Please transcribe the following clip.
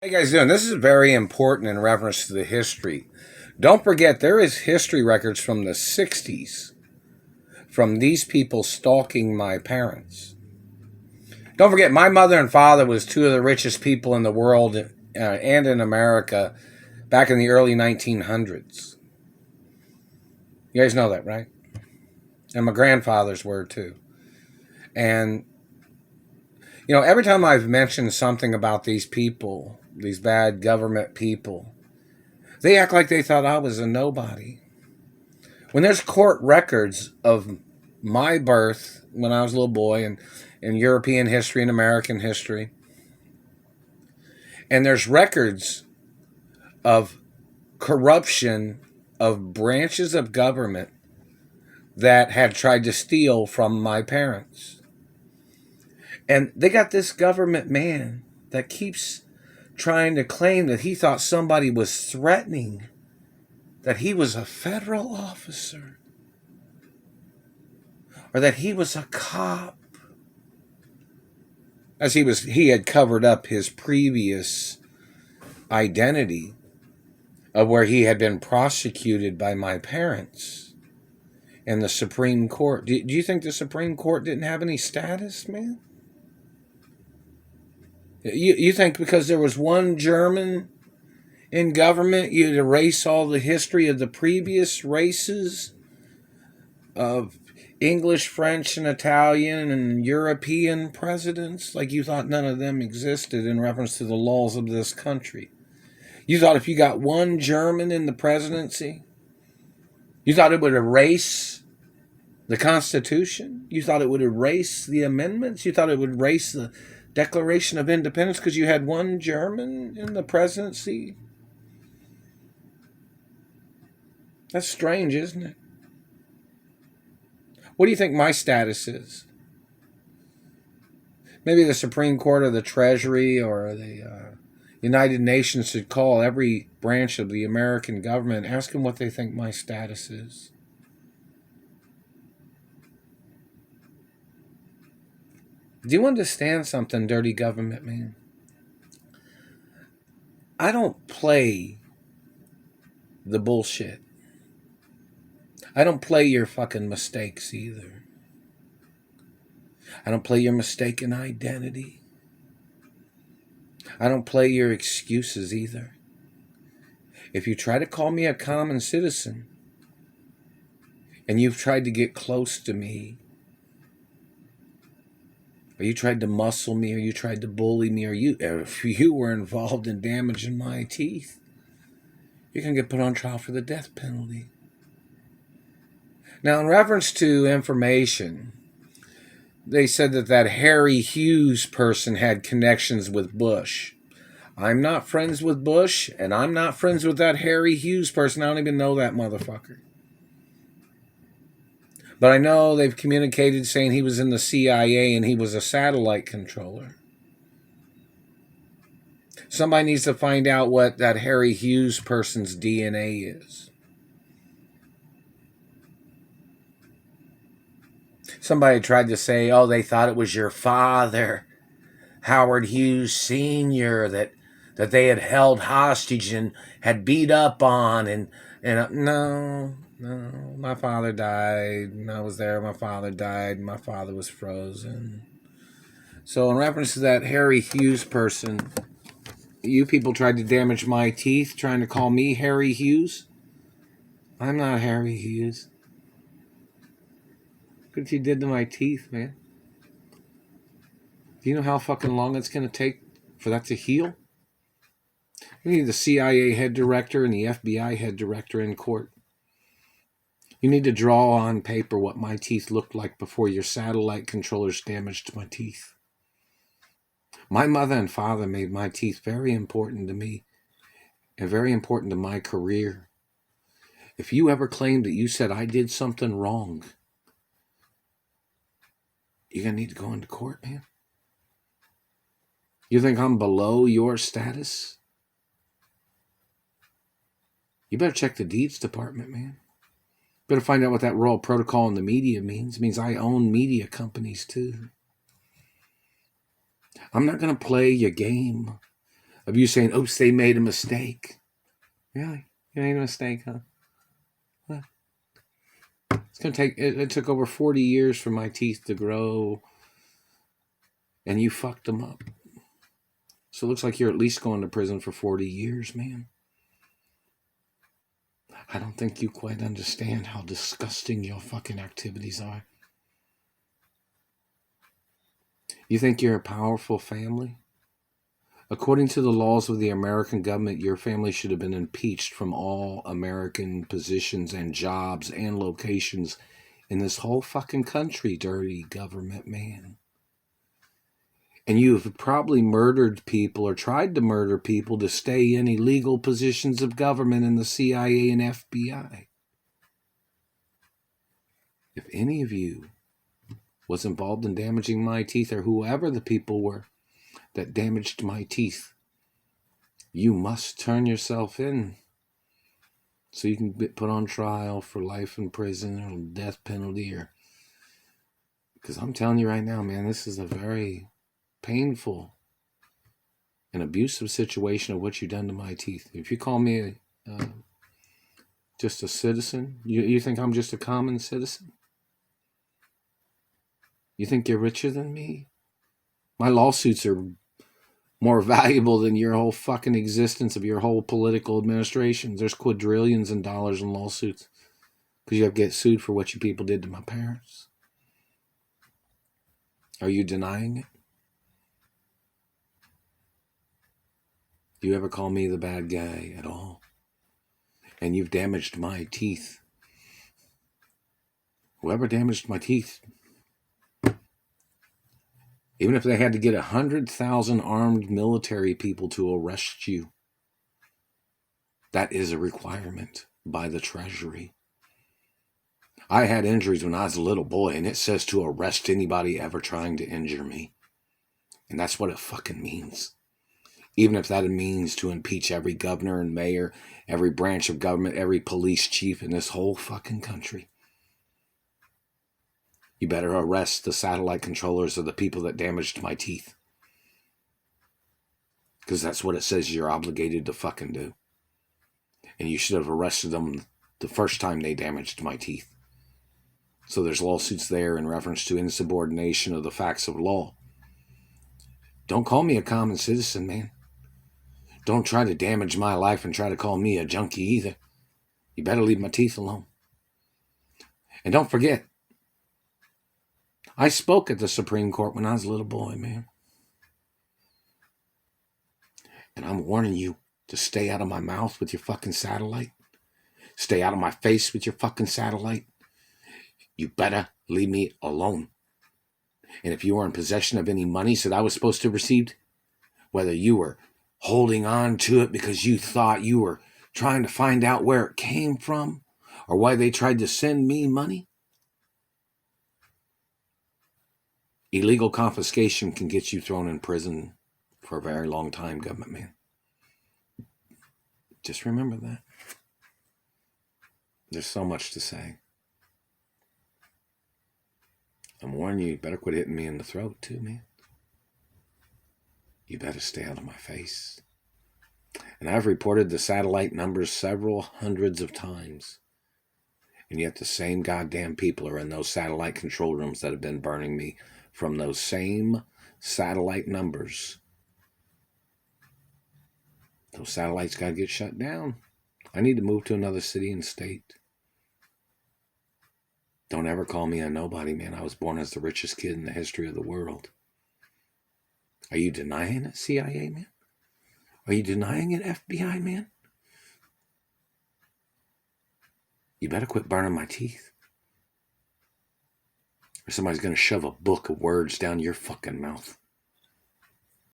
How you guys doing? This is very important in reference to the history. Don't forget, there is history records from the 60s from these people stalking my parents. Don't forget, my mother and father was two of the richest people in the world and in America back in the early 1900s. You guys know that, right? And my grandfathers were too. And, every time I've mentioned something about these people, these bad government people, they act like they thought I was a nobody. When there's court records of my birth when I was a little boy and in European history and American history, and there's records of corruption of branches of government that had tried to steal from my parents. And they got this government man that keeps trying to claim that he thought somebody was threatening, that he was a federal officer, or that he was a cop. As he had covered up his previous identity of where he had been prosecuted by my parents in the Supreme Court. Do you think the Supreme Court didn't have any status, man? You think because there was one German in government, you'd erase all the history of the previous races of English, French, and Italian and European presidents? Like you thought none of them existed in reference to the laws of this country. You thought if you got one German in the presidency, you thought it would erase the Constitution? You thought it would erase the amendments? You thought it would erase the Declaration of Independence because you had one German in the presidency? That's strange, isn't it? What do you think my status is? Maybe the Supreme Court or the Treasury or the United Nations should call every branch of the American government and ask them what they think my status is. Do you understand something, dirty government man? I don't play the bullshit. I don't play your fucking mistakes either. I don't play your mistaken identity. I don't play your excuses either. If you try to call me a common citizen and you've tried to get close to me, or you tried to muscle me, or you tried to bully me, or if you were involved in damaging my teeth, you can get put on trial for the death penalty. Now, in reference to information, they said that Harry Hughes person had connections with Bush. I'm not friends with Bush, and I'm not friends with that Harry Hughes person. I don't even know that motherfucker. But I know they've communicated saying he was in the CIA and he was a satellite controller. Somebody needs to find out what that Harry Hughes person's DNA is. Somebody tried to say, oh, they thought it was your father, Howard Hughes Sr., that they had held hostage and had beat up on. And no, my father died. I was there. My father died. My father was frozen. So in reference to that Harry Hughes person, you people tried to damage my teeth trying to call me Harry Hughes. I'm not Harry Hughes. Look what you did to my teeth, man. Do you know how fucking long it's going to take for that to heal? We need the CIA head director and the FBI head director in court. You need to draw on paper what my teeth looked like before your satellite controllers damaged my teeth. My mother and father made my teeth very important to me and very important to my career. If you ever claim that you said I did something wrong, you're going to need to go into court, man. You think I'm below your status? You better check the deeds department, man. Better find out what that royal protocol in the media means. It means I own media companies too. I'm not going to play your game of you saying, oops, they made a mistake. Really? You made a mistake, huh? What? It's going to take, it took over 40 years for my teeth to grow, and you fucked them up. So it looks like you're at least going to prison for 40 years, man. I don't think you quite understand how disgusting your fucking activities are. You think you're a powerful family? According to the laws of the American government, your family should have been impeached from all American positions and jobs and locations in this whole fucking country, dirty government man. And you have probably murdered people or tried to murder people to stay in illegal positions of government in the CIA and FBI. If any of you was involved in damaging my teeth, or whoever the people were that damaged my teeth, you must turn yourself in so you can be put on trial for life in prison or death penalty. Or because I'm telling you right now, man, this is a very painful and abusive situation of what you've done to my teeth. If you call me just a citizen, you think I'm just a common citizen? You think you're richer than me? My lawsuits are more valuable than your whole fucking existence of your whole political administration. There's quadrillions in dollars in lawsuits because you have to get sued for what you people did to my parents. Are you denying it? Do you ever call me the bad guy at all? And you've damaged my teeth. Whoever damaged my teeth, even if they had to get 100,000 armed military people to arrest you, that is a requirement by the Treasury. I had injuries when I was a little boy, and it says to arrest anybody ever trying to injure me. And that's what it fucking means. Even if that means to impeach every governor and mayor, every branch of government, every police chief in this whole fucking country. You better arrest the satellite controllers of the people that damaged my teeth. Because that's what it says you're obligated to fucking do. And you should have arrested them the first time they damaged my teeth. So there's lawsuits there in reference to insubordination of the facts of law. Don't call me a common citizen, man. Don't try to damage my life and try to call me a junkie either. You better leave my teeth alone. And don't forget, I spoke at the Supreme Court when I was a little boy, man. And I'm warning you to stay out of my mouth with your fucking satellite. Stay out of my face with your fucking satellite. You better leave me alone. And if you were in possession of any monies that I was supposed to receive, whether you were holding on to it because you thought you were trying to find out where it came from or why they tried to send me money, illegal confiscation can get you thrown in prison for a very long time, government man. Just remember that. There's so much to say. I'm warning you, you better quit hitting me in the throat too, man. You better stay out of my face. And I've reported the satellite numbers several hundreds of times. And yet the same goddamn people are in those satellite control rooms that have been burning me from those same satellite numbers. Those satellites got to get shut down. I need to move to another city and state. Don't ever call me a nobody, man. I was born as the richest kid in the history of the world. Are you denying it, CIA, man? Are you denying it, FBI, man? You better quit burning my teeth. Or somebody's going to shove a book of words down your fucking mouth.